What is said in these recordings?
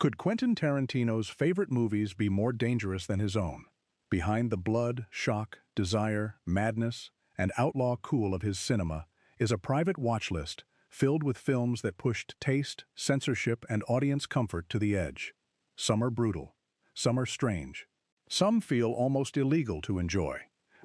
Could Quentin Tarantino's favorite movies be more dangerous than his own? Behind the blood, shock, desire, madness, and outlaw cool of his cinema is a private watch list filled with films that pushed taste, censorship, and audience comfort to the edge. Some are brutal, some are strange, some feel almost illegal to enjoy,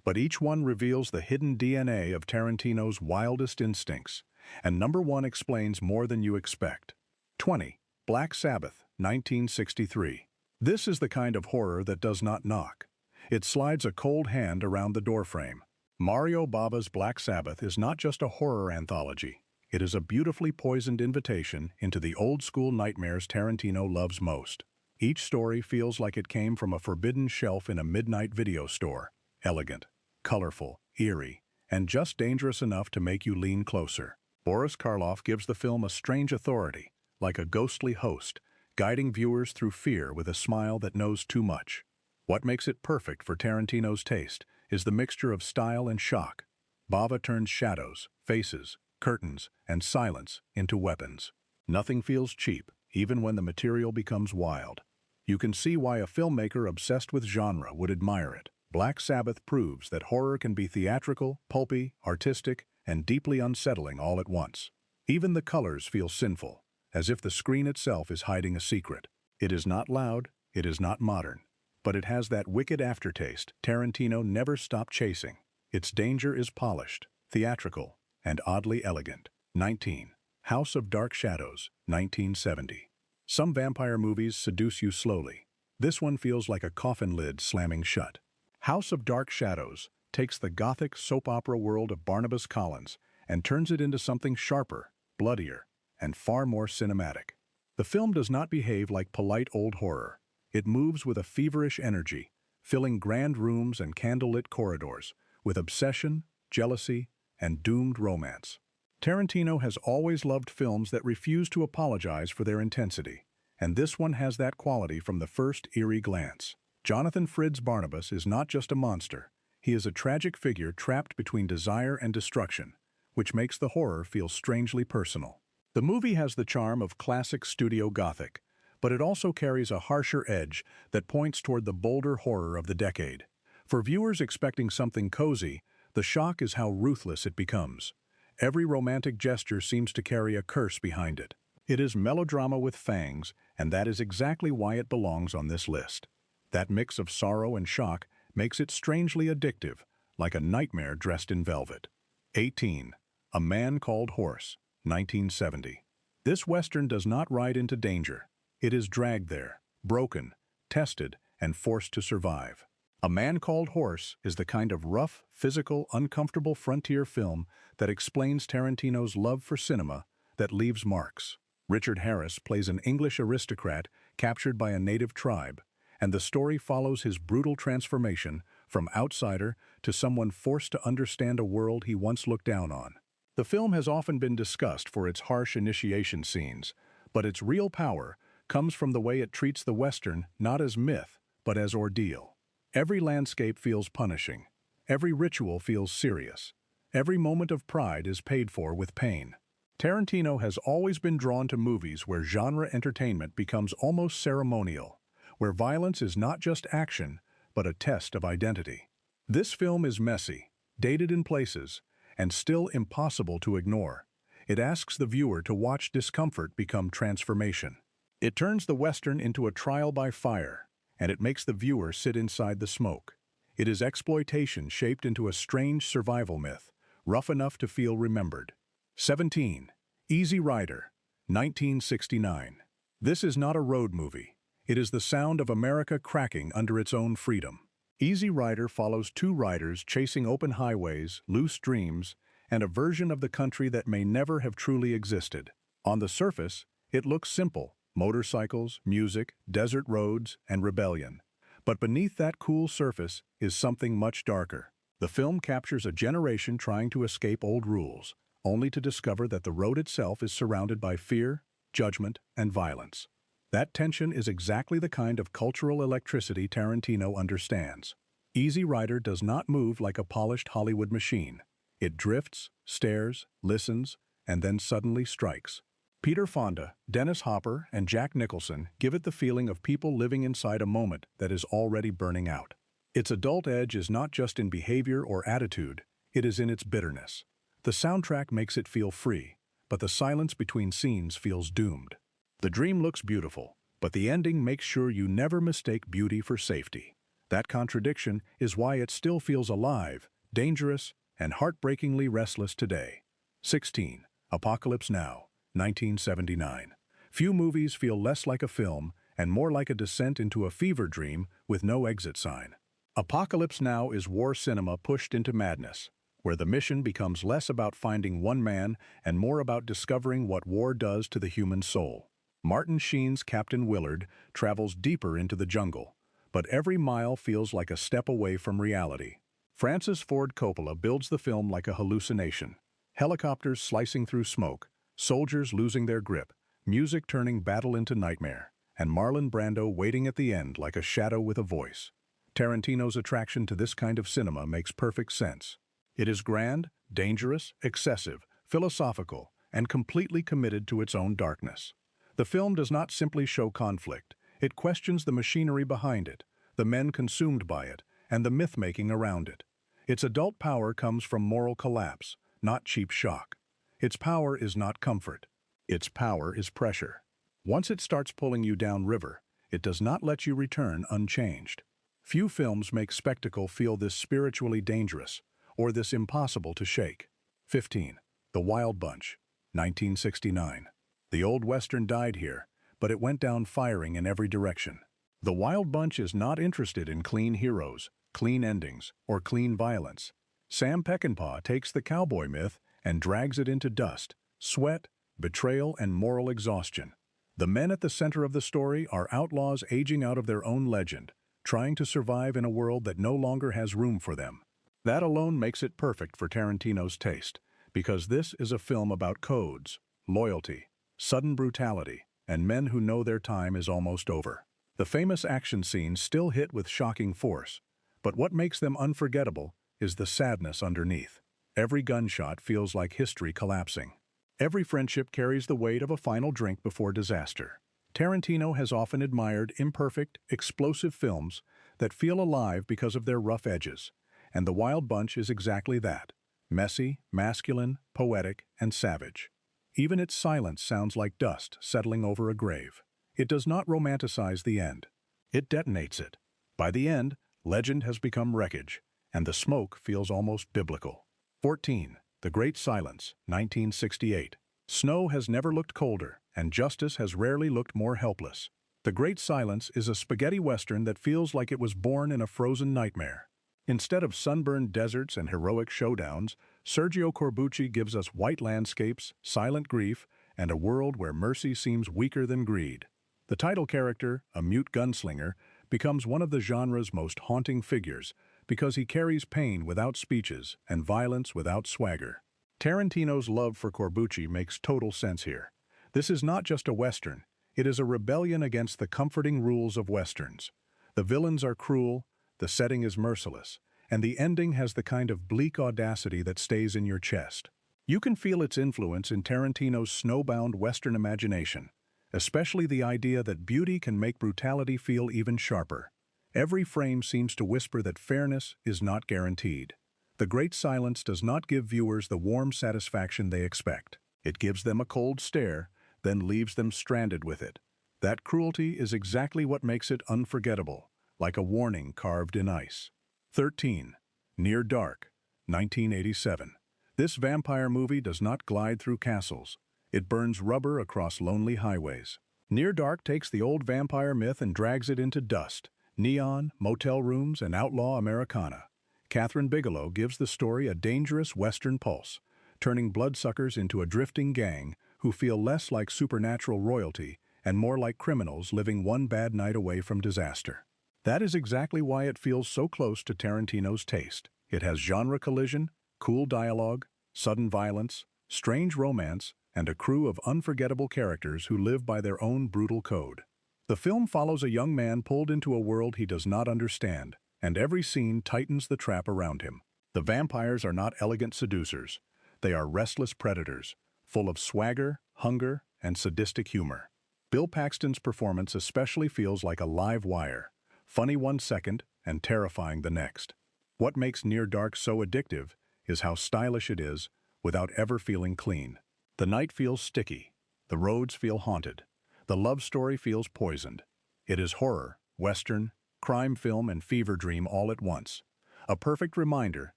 but each one reveals the hidden DNA of Tarantino's wildest instincts, and number one explains more than you expect. 20. Black Sabbath, 1963. This is the kind of horror that does not knock. It slides a cold hand around the doorframe. Mario Bava's Black Sabbath is not just a horror anthology. It is a beautifully poisoned invitation into the old-school nightmares Tarantino loves most. Each story feels like it came from a forbidden shelf in a midnight video store. Elegant, colorful, eerie, and just dangerous enough to make you lean closer. Boris Karloff gives the film a strange authority, like a ghostly host, guiding viewers through fear with a smile that knows too much. What makes it perfect for Tarantino's taste is the mixture of style and shock. Bava turns shadows, faces, curtains, and silence into weapons. Nothing feels cheap, even when the material becomes wild. You can see why a filmmaker obsessed with genre would admire it. Black Sabbath proves that horror can be theatrical, pulpy, artistic, and deeply unsettling all at once. Even the colors feel sinful, as if the screen itself is hiding a secret. It is not loud, it is not modern, but it has that wicked aftertaste Tarantino never stopped chasing. Its danger is polished, theatrical, and oddly elegant. 19. House of Dark Shadows, 1970. Some vampire movies seduce you slowly. This one feels like a coffin lid slamming shut. House of Dark Shadows takes the gothic soap opera world of Barnabas Collins and turns it into something sharper, bloodier, and far more cinematic. The film does not behave like polite old horror. It moves with a feverish energy, filling grand rooms and candlelit corridors with obsession, jealousy, and doomed romance. Tarantino has always loved films that refuse to apologize for their intensity, and this one has that quality from the first eerie glance. Jonathan Frid's Barnabas is not just a monster, he is a tragic figure trapped between desire and destruction, which makes the horror feel strangely personal. The movie has the charm of classic studio Gothic, but it also carries a harsher edge that points toward the bolder horror of the decade. For viewers expecting something cozy, the shock is how ruthless it becomes. Every romantic gesture seems to carry a curse behind it. It is melodrama with fangs, and that is exactly why it belongs on this list. That mix of sorrow and shock makes it strangely addictive, like a nightmare dressed in velvet. 18. A Man Called Horse, 1970. This Western does not ride into danger. It is dragged there, broken, tested, and forced to survive. A Man Called Horse is the kind of rough, physical, uncomfortable frontier film that explains Tarantino's love for cinema that leaves marks. Richard Harris plays an English aristocrat captured by a native tribe, and the story follows his brutal transformation from outsider to someone forced to understand a world he once looked down on. The film has often been discussed for its harsh initiation scenes, but its real power comes from the way it treats the Western not as myth, but as ordeal. Every landscape feels punishing. Every ritual feels serious. Every moment of pride is paid for with pain. Tarantino has always been drawn to movies where genre entertainment becomes almost ceremonial, where violence is not just action, but a test of identity. This film is messy, dated in places, and still impossible to ignore. It asks the viewer to watch discomfort become transformation. It turns the Western into a trial by fire, and it makes the viewer sit inside the smoke. It is exploitation shaped into a strange survival myth, rough enough to feel remembered. 17. Easy Rider, 1969. This is not a road movie. It is the sound of America cracking under its own freedom. Easy Rider follows two riders chasing open highways, loose dreams, and a version of the country that may never have truly existed. On the surface, it looks simple: motorcycles, music, desert roads, and rebellion. But beneath that cool surface is something much darker. The film captures a generation trying to escape old rules, only to discover that the road itself is surrounded by fear, judgment, and violence. That tension is exactly the kind of cultural electricity Tarantino understands. Easy Rider does not move like a polished Hollywood machine. It drifts, stares, listens, and then suddenly strikes. Peter Fonda, Dennis Hopper, and Jack Nicholson give it the feeling of people living inside a moment that is already burning out. Its adult edge is not just in behavior or attitude, it is in its bitterness. The soundtrack makes it feel free, but the silence between scenes feels doomed. The dream looks beautiful, but the ending makes sure you never mistake beauty for safety. That contradiction is why it still feels alive, dangerous, and heartbreakingly restless today. 16. Apocalypse Now, 1979. Few movies feel less like a film and more like a descent into a fever dream with no exit sign. Apocalypse Now is war cinema pushed into madness, where the mission becomes less about finding one man and more about discovering what war does to the human soul. Martin Sheen's Captain Willard travels deeper into the jungle, but every mile feels like a step away from reality. Francis Ford Coppola builds the film like a hallucination. Helicopters slicing through smoke, soldiers losing their grip, music turning battle into nightmare, and Marlon Brando waiting at the end like a shadow with a voice. Tarantino's attraction to this kind of cinema makes perfect sense. It is grand, dangerous, excessive, philosophical, and completely committed to its own darkness. The film does not simply show conflict, it questions the machinery behind it, the men consumed by it, and the myth-making around it. Its adult power comes from moral collapse, not cheap shock. Its power is not comfort. Its power is pressure. Once it starts pulling you downriver, it does not let you return unchanged. Few films make spectacle feel this spiritually dangerous, or this impossible to shake. 15. The Wild Bunch, 1969. The old Western died here, but it went down firing in every direction. The Wild Bunch is not interested in clean heroes, clean endings, or clean violence. Sam Peckinpah takes the cowboy myth and drags it into dust, sweat, betrayal, and moral exhaustion. The men at the center of the story are outlaws aging out of their own legend, trying to survive in a world that no longer has room for them. That alone makes it perfect for Tarantino's taste, because this is a film about codes, loyalty, sudden brutality, and men who know their time is almost over. The famous action scenes still hit with shocking force, but what makes them unforgettable is the sadness underneath. Every gunshot feels like history collapsing. Every friendship carries the weight of a final drink before disaster. Tarantino has often admired imperfect, explosive films that feel alive because of their rough edges, and The Wild Bunch is exactly that: messy, masculine, poetic, and savage. Even its silence sounds like dust settling over a grave. It does not romanticize the end. It detonates it. By the end, legend has become wreckage, and the smoke feels almost biblical. 14. The Great Silence, 1968. Snow has never looked colder, and justice has rarely looked more helpless. The Great Silence is a spaghetti western that feels like it was born in a frozen nightmare. Instead of sunburned deserts and heroic showdowns, Sergio Corbucci gives us white landscapes, silent grief, and a world where mercy seems weaker than greed. The title character, a mute gunslinger, becomes one of the genre's most haunting figures because he carries pain without speeches and violence without swagger. Tarantino's love for Corbucci makes total sense here. This is not just a western, it is a rebellion against the comforting rules of westerns. The villains are cruel, the setting is merciless, and the ending has the kind of bleak audacity that stays in your chest. You can feel its influence in Tarantino's snowbound western imagination, especially the idea that beauty can make brutality feel even sharper. Every frame seems to whisper that fairness is not guaranteed. The Great Silence does not give viewers the warm satisfaction they expect. It gives them a cold stare, then leaves them stranded with it. That cruelty is exactly what makes it unforgettable, like a warning carved in ice. 13. Near Dark, 1987. This vampire movie does not glide through castles. It burns rubber across lonely highways. Near Dark takes the old vampire myth and drags it into dust, neon, motel rooms, and outlaw Americana. Kathryn Bigelow gives the story a dangerous Western pulse, turning bloodsuckers into a drifting gang who feel less like supernatural royalty and more like criminals living one bad night away from disaster. That is exactly why it feels so close to Tarantino's taste. It has genre collision, cool dialogue, sudden violence, strange romance, and a crew of unforgettable characters who live by their own brutal code. The film follows a young man pulled into a world he does not understand, and every scene tightens the trap around him. The vampires are not elegant seducers. They are restless predators, full of swagger, hunger, and sadistic humor. Bill Paxton's performance especially feels like a live wire, funny one second and terrifying the next. What makes Near Dark so addictive is how stylish it is without ever feeling clean. The night feels sticky, the roads feel haunted, the love story feels poisoned. It is horror, western, crime film, and fever dream all at once. A perfect reminder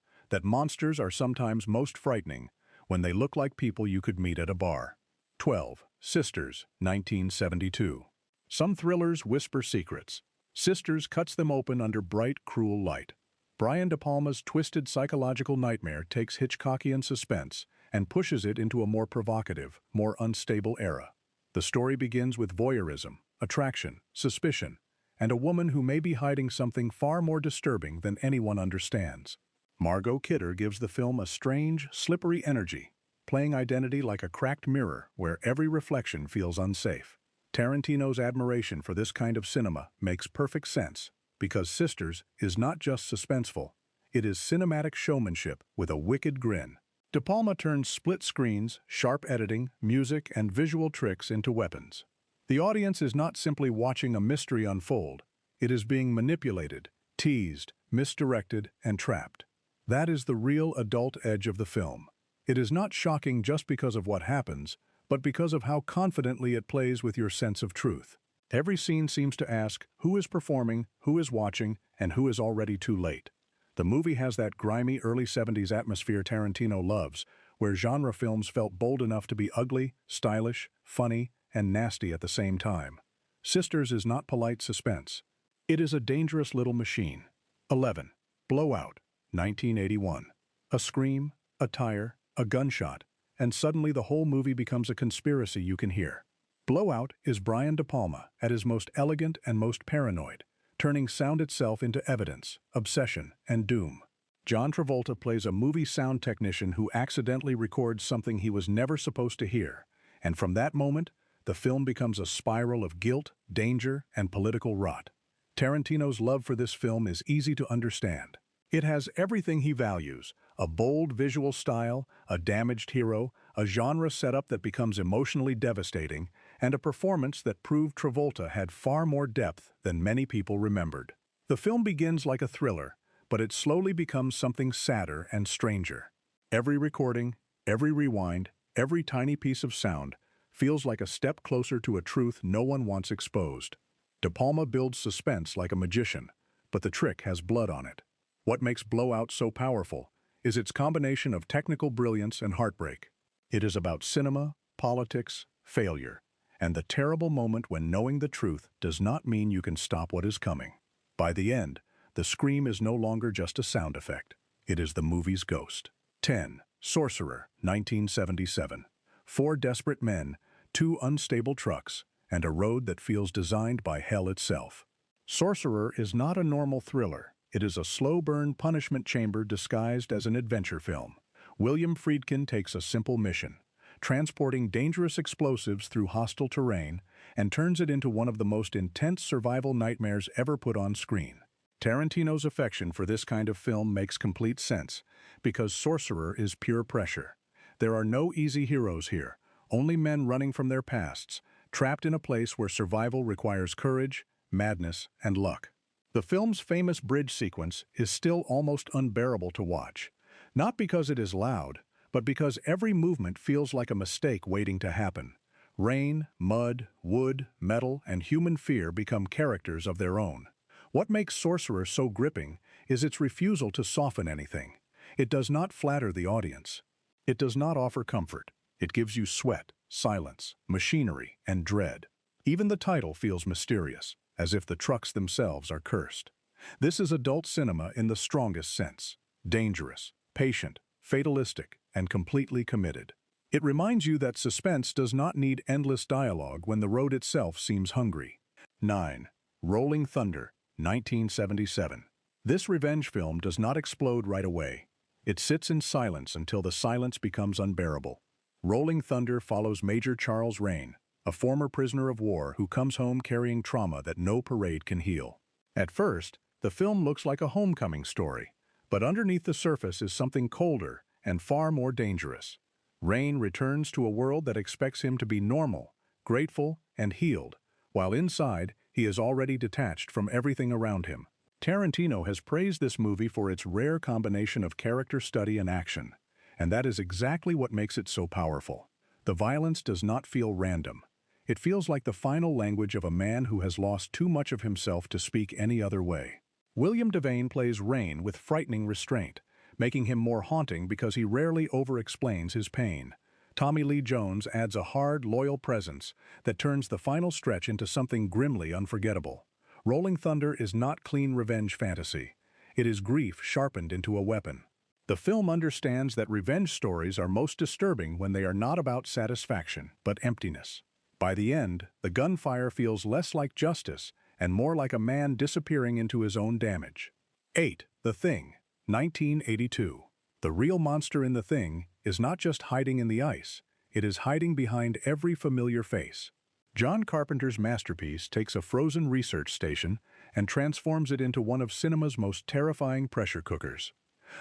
that monsters are sometimes most frightening when they look like people you could meet at a bar. 12. Sisters, 1972. Some thrillers whisper secrets. Sisters cuts them open under bright, cruel light. Brian De Palma's twisted psychological nightmare takes Hitchcockian suspense and pushes it into a more provocative, more unstable era. The story begins with voyeurism, attraction, suspicion, and a woman who may be hiding something far more disturbing than anyone understands. Margot Kidder gives the film a strange, slippery energy, playing identity like a cracked mirror where every reflection feels unsafe. Tarantino's admiration for this kind of cinema makes perfect sense, because Sisters is not just suspenseful, it is cinematic showmanship with a wicked grin. De Palma turns split screens, sharp editing, music, and visual tricks into weapons. The audience is not simply watching a mystery unfold, it is being manipulated, teased, misdirected, and trapped. That is the real adult edge of the film. It is not shocking just because of what happens, but because of how confidently it plays with your sense of truth. Every scene seems to ask who is performing, who is watching, and who is already too late. The movie has that grimy early 70s atmosphere Tarantino loves, where genre films felt bold enough to be ugly, stylish, funny, and nasty at the same time. Sisters is not polite suspense. It is a dangerous little machine. 11. Blowout, 1981. A scream, a tire, a gunshot, and suddenly the whole movie becomes a conspiracy you can hear. Blowout is Brian De Palma at his most elegant and most paranoid, turning sound itself into evidence, obsession, and doom. John Travolta plays a movie sound technician who accidentally records something he was never supposed to hear, and from that moment, the film becomes a spiral of guilt, danger, and political rot. Tarantino's love for this film is easy to understand. It has everything he values: a bold visual style, a damaged hero, a genre setup that becomes emotionally devastating, and a performance that proved Travolta had far more depth than many people remembered. The film begins like a thriller, but it slowly becomes something sadder and stranger. Every recording, every rewind, every tiny piece of sound feels like a step closer to a truth no one wants exposed. De Palma builds suspense like a magician, but the trick has blood on it. What makes Blowout so powerful is its combination of technical brilliance and heartbreak. It is about cinema, politics, failure, and the terrible moment when knowing the truth does not mean you can stop what is coming. By the end, the scream is no longer just a sound effect. It is the movie's ghost. 10. Sorcerer, 1977. Four desperate men, two unstable trucks, and a road that feels designed by hell itself. Sorcerer is not a normal thriller. It is a slow-burn punishment chamber disguised as an adventure film. William Friedkin takes a simple mission, transporting dangerous explosives through hostile terrain, and turns it into one of the most intense survival nightmares ever put on screen. Tarantino's affection for this kind of film makes complete sense, because Sorcerer is pure pressure. There are no easy heroes here, only men running from their pasts, trapped in a place where survival requires courage, madness, and luck. The film's famous bridge sequence is still almost unbearable to watch, not because it is loud, but because every movement feels like a mistake waiting to happen. Rain, mud, wood, metal, and human fear become characters of their own. What makes Sorcerer so gripping is its refusal to soften anything. It does not flatter the audience. It does not offer comfort. It gives you sweat, silence, machinery, and dread. Even the title feels mysterious, as if the trucks themselves are cursed. This is adult cinema in the strongest sense: dangerous, patient, fatalistic, and completely committed. It reminds you that suspense does not need endless dialogue when the road itself seems hungry. 9. Rolling Thunder, 1977. This revenge film does not explode right away. It sits in silence until the silence becomes unbearable. Rolling Thunder follows Major Charles Rain, a former prisoner of war who comes home carrying trauma that no parade can heal. At first, the film looks like a homecoming story, but underneath the surface is something colder and far more dangerous. Rain returns to a world that expects him to be normal, grateful, and healed, while inside, he is already detached from everything around him. Tarantino has praised this movie for its rare combination of character study and action, and that is exactly what makes it so powerful. The violence does not feel random. It feels like the final language of a man who has lost too much of himself to speak any other way. William Devane plays Rain with frightening restraint, making him more haunting because he rarely over-explains his pain. Tommy Lee Jones adds a hard, loyal presence that turns the final stretch into something grimly unforgettable. Rolling Thunder is not clean revenge fantasy. It is grief sharpened into a weapon. The film understands that revenge stories are most disturbing when they are not about satisfaction, but emptiness. By the end, the gunfire feels less like justice and more like a man disappearing into his own damage. 8. The Thing, 1982. The real monster in The Thing is not just hiding in the ice, it is hiding behind every familiar face. John Carpenter's masterpiece takes a frozen research station and transforms it into one of cinema's most terrifying pressure cookers.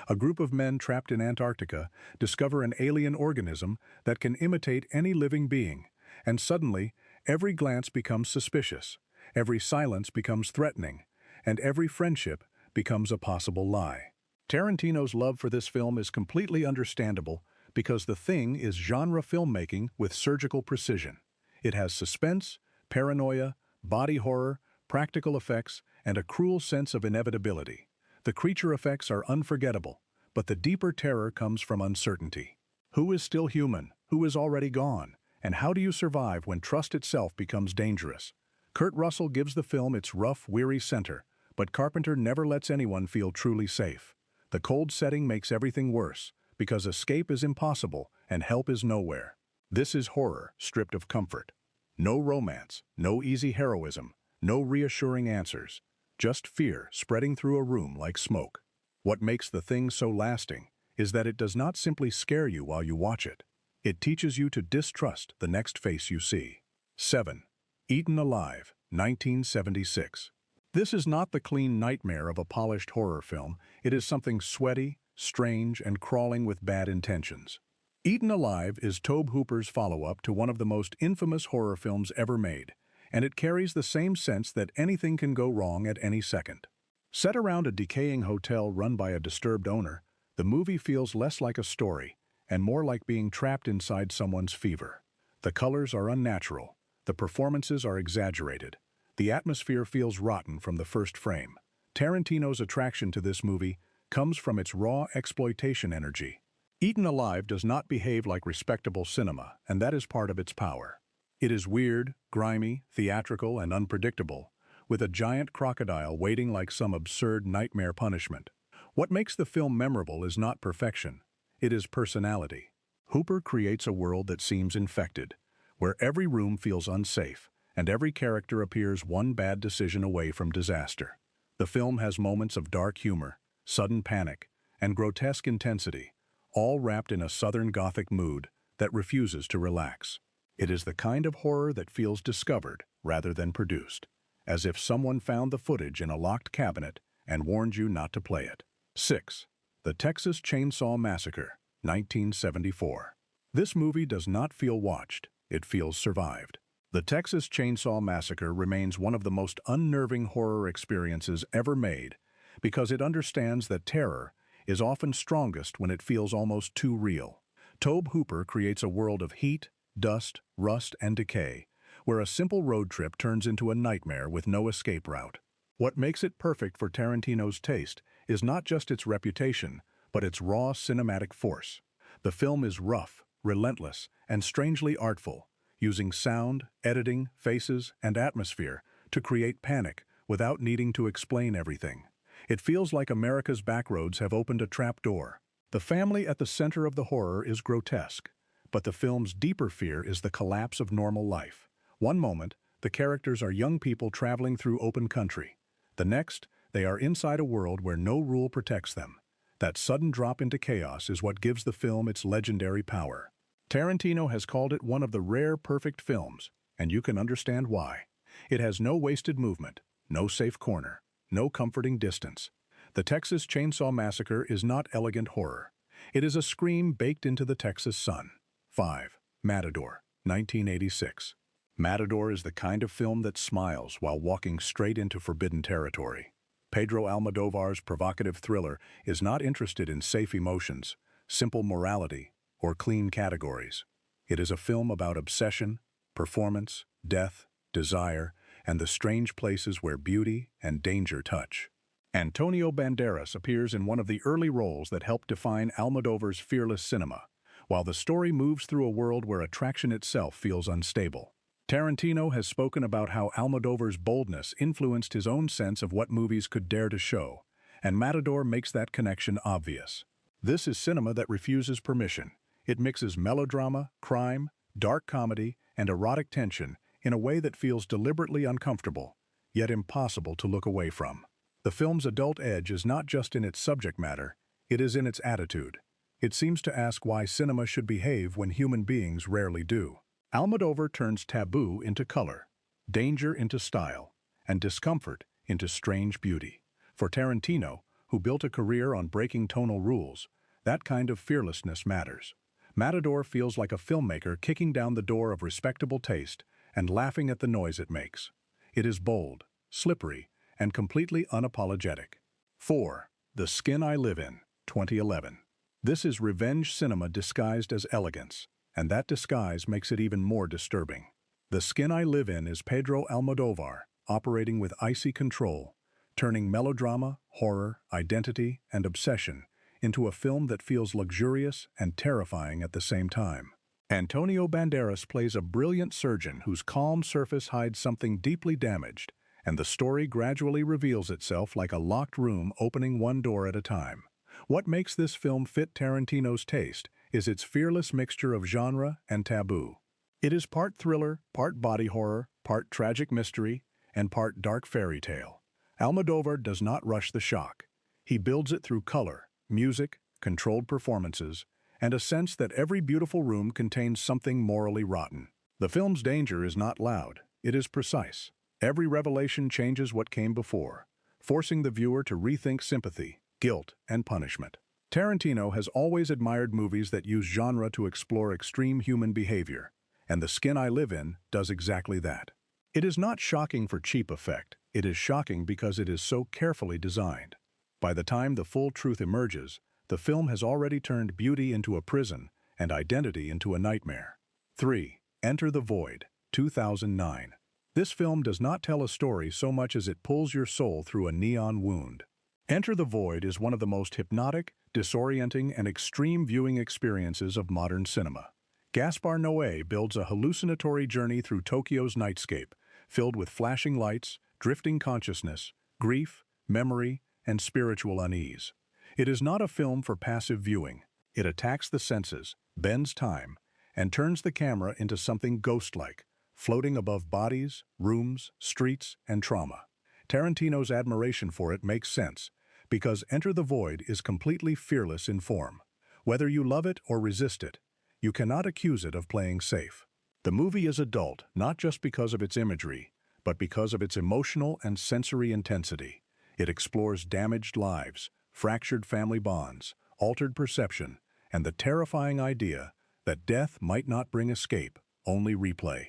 A group of men trapped in Antarctica discover an alien organism that can imitate any living being, and suddenly, every glance becomes suspicious, every silence becomes threatening, and every friendship becomes a possible lie. Tarantino's love for this film is completely understandable because The Thing is genre filmmaking with surgical precision. It has suspense, paranoia, body horror, practical effects, and a cruel sense of inevitability. The creature effects are unforgettable, but the deeper terror comes from uncertainty. Who is still human? Who is already gone? And how do you survive when trust itself becomes dangerous? Kurt Russell gives the film its rough, weary center, but Carpenter never lets anyone feel truly safe. The cold setting makes everything worse, because escape is impossible and help is nowhere. This is horror stripped of comfort. No romance, no easy heroism, no reassuring answers. Just fear spreading through a room like smoke. What makes The Thing so lasting is that it does not simply scare you while you watch it. It teaches you to distrust the next face you see. 7. Eaten Alive, 1976. This is not the clean nightmare of a polished horror film. It is something sweaty, strange, and crawling with bad intentions. Eaten Alive is Tobe Hooper's follow-up to one of the most infamous horror films ever made, and it carries the same sense that anything can go wrong at any second. Set around a decaying hotel run by a disturbed owner, the movie feels less like a story and more like being trapped inside someone's fever. The colors are unnatural, the performances are exaggerated, the atmosphere feels rotten from the first frame. Tarantino's attraction to this movie comes from its raw exploitation energy. Eaten Alive does not behave like respectable cinema, and that is part of its power. It is weird, grimy, theatrical, and unpredictable, with a giant crocodile waiting like some absurd nightmare punishment. What makes the film memorable is not perfection, it is personality. Hooper creates a world that seems infected, where every room feels unsafe, and every character appears one bad decision away from disaster. The film has moments of dark humor, sudden panic, and grotesque intensity, all wrapped in a Southern Gothic mood that refuses to relax. It is the kind of horror that feels discovered rather than produced, as if someone found the footage in a locked cabinet and warned you not to play it. 6. The Texas Chainsaw Massacre, 1974. This movie does not feel watched, it feels survived. The Texas Chainsaw Massacre remains one of the most unnerving horror experiences ever made because it understands that terror is often strongest when it feels almost too real. Tobe Hooper creates a world of heat, dust, rust, and decay, where a simple road trip turns into a nightmare with no escape route. What makes it perfect for Tarantino's taste is not just its reputation, but its raw cinematic force. The film is rough, relentless, and strangely artful, using sound, editing, faces, and atmosphere to create panic without needing to explain everything. It feels like America's backroads have opened a trapdoor. The family at the center of the horror is grotesque, but the film's deeper fear is the collapse of normal life. One moment, the characters are young people traveling through open country. The next, they are inside a world where no rule protects them. That sudden drop into chaos is what gives the film its legendary power. Tarantino has called it one of the rare perfect films, and you can understand why. It has no wasted movement, no safe corner, no comforting distance. The Texas Chainsaw Massacre is not elegant horror. It is a scream baked into the Texas sun. 5. Matador, 1986. Matador is the kind of film that smiles while walking straight into forbidden territory. Pedro Almodóvar's provocative thriller is not interested in safe emotions, simple morality, or clean categories. It is a film about obsession, performance, death, desire, and the strange places where beauty and danger touch. Antonio Banderas appears in one of the early roles that helped define Almodóvar's fearless cinema, while the story moves through a world where attraction itself feels unstable. Tarantino has spoken about how Almodóvar's boldness influenced his own sense of what movies could dare to show, and Matador makes that connection obvious. This is cinema that refuses permission. It mixes melodrama, crime, dark comedy, and erotic tension in a way that feels deliberately uncomfortable, yet impossible to look away from. The film's adult edge is not just in its subject matter, it is in its attitude. It seems to ask why cinema should behave when human beings rarely do. Almodóvar turns taboo into color, danger into style, and discomfort into strange beauty. For Tarantino, who built a career on breaking tonal rules, that kind of fearlessness matters. Matador feels like a filmmaker kicking down the door of respectable taste and laughing at the noise it makes. It is bold, slippery, and completely unapologetic. 4. The Skin I Live In, 2011. This is revenge cinema disguised as elegance, and that disguise makes it even more disturbing. The Skin I Live In is Pedro Almodóvar operating with icy control, turning melodrama, horror, identity, and obsession into a film that feels luxurious and terrifying at the same time. Antonio Banderas plays a brilliant surgeon whose calm surface hides something deeply damaged, and the story gradually reveals itself like a locked room opening one door at a time. What makes this film fit Tarantino's taste is its fearless mixture of genre and taboo. It is part thriller, part body horror, part tragic mystery, and part dark fairy tale. Almodóvar does not rush the shock. He builds it through color, music, controlled performances, and a sense that every beautiful room contains something morally rotten. The film's danger is not loud, it is precise. Every revelation changes what came before, forcing the viewer to rethink sympathy, guilt, and punishment. Tarantino has always admired movies that use genre to explore extreme human behavior, and The Skin I Live In does exactly that. It is not shocking for cheap effect, it is shocking because it is so carefully designed. By the time the full truth emerges, the film has already turned beauty into a prison and identity into a nightmare. 3. Enter the Void, 2009. This film does not tell a story so much as it pulls your soul through a neon wound. Enter the Void is one of the most hypnotic, disorienting, and extreme viewing experiences of modern cinema. Gaspar Noé builds a hallucinatory journey through Tokyo's nightscape, filled with flashing lights, drifting consciousness, grief, memory, and spiritual unease. It is not a film for passive viewing. It attacks the senses, bends time, and turns the camera into something ghost-like, floating above bodies, rooms, streets, and trauma. Tarantino's admiration for it makes sense, because Enter the Void is completely fearless in form. Whether you love it or resist it, you cannot accuse it of playing safe. The movie is adult not just because of its imagery, but because of its emotional and sensory intensity. It explores damaged lives, fractured family bonds, altered perception, and the terrifying idea that death might not bring escape, only replay.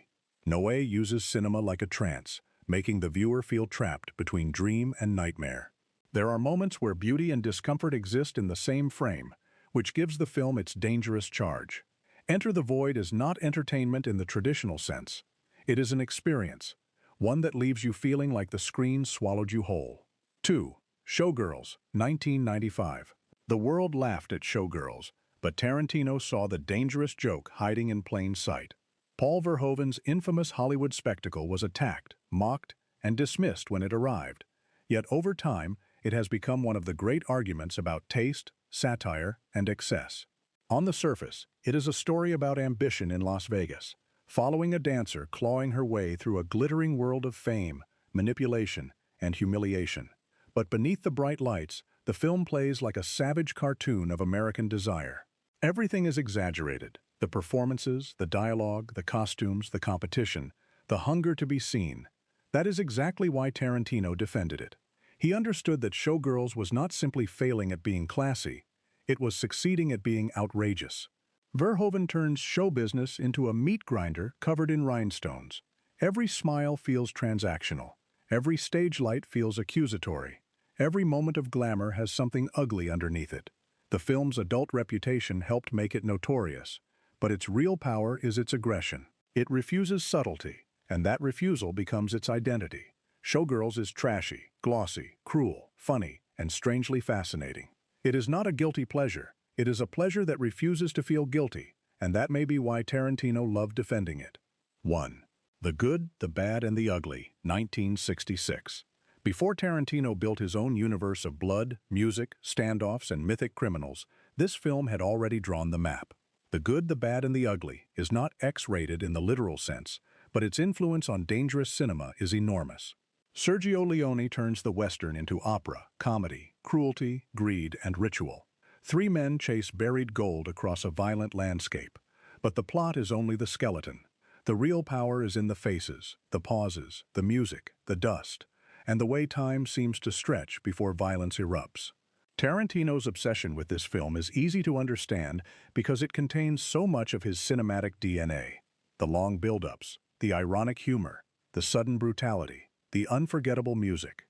Noé uses cinema like a trance, making the viewer feel trapped between dream and nightmare. There are moments where beauty and discomfort exist in the same frame, which gives the film its dangerous charge. Enter the Void is not entertainment in the traditional sense. It is an experience, one that leaves you feeling like the screen swallowed you whole. 2. Showgirls, 1995. The world laughed at Showgirls, but Tarantino saw the dangerous joke hiding in plain sight. Paul Verhoeven's infamous Hollywood spectacle was attacked, mocked, and dismissed when it arrived. Yet over time, it has become one of the great arguments about taste, satire, and excess. On the surface, it is a story about ambition in Las Vegas, following a dancer clawing her way through a glittering world of fame, manipulation, and humiliation. But beneath the bright lights, the film plays like a savage cartoon of American desire. Everything is exaggerated: the performances, the dialogue, the costumes, the competition, the hunger to be seen. That is exactly why Tarantino defended it. He understood that Showgirls was not simply failing at being classy, it was succeeding at being outrageous. Verhoeven turns show business into a meat grinder covered in rhinestones. Every smile feels transactional. Every stage light feels accusatory. Every moment of glamour has something ugly underneath it. The film's adult reputation helped make it notorious, but its real power is its aggression. It refuses subtlety, and that refusal becomes its identity. Showgirls is trashy, glossy, cruel, funny, and strangely fascinating. It is not a guilty pleasure. It is a pleasure that refuses to feel guilty, and that may be why Tarantino loved defending it. 1. The Good, the Bad, and the Ugly, 1966. Before Tarantino built his own universe of blood, music, standoffs, and mythic criminals, this film had already drawn the map. The Good, the Bad, and the Ugly is not X-rated in the literal sense, but its influence on dangerous cinema is enormous. Sergio Leone turns the Western into opera, comedy, cruelty, greed, and ritual. Three men chase buried gold across a violent landscape, but the plot is only the skeleton. The real power is in the faces, the pauses, the music, the dust, and the way time seems to stretch before violence erupts. Tarantino's obsession with this film is easy to understand because it contains so much of his cinematic DNA. The long build-ups, the ironic humor, the sudden brutality, the unforgettable music.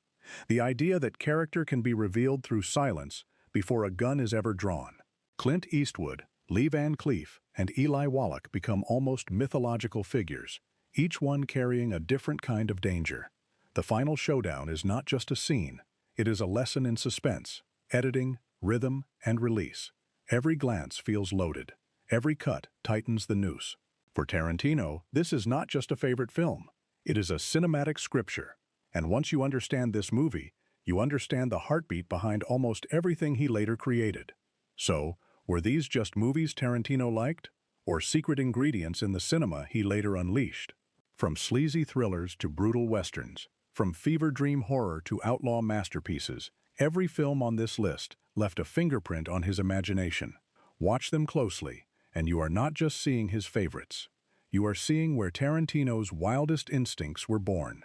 The idea that character can be revealed through silence before a gun is ever drawn. Clint Eastwood, Lee Van Cleef, and Eli Wallach become almost mythological figures, each one carrying a different kind of danger. The final showdown is not just a scene, it is a lesson in suspense, editing, rhythm, and release. Every glance feels loaded. Every cut tightens the noose. For Tarantino, this is not just a favorite film. It is a cinematic scripture. And once you understand this movie, you understand the heartbeat behind almost everything he later created. So, were these just movies Tarantino liked? Or secret ingredients in the cinema he later unleashed? From sleazy thrillers to brutal westerns, from fever dream horror to outlaw masterpieces, every film on this list left a fingerprint on his imagination. Watch them closely, and you are not just seeing his favorites. You are seeing where Tarantino's wildest instincts were born.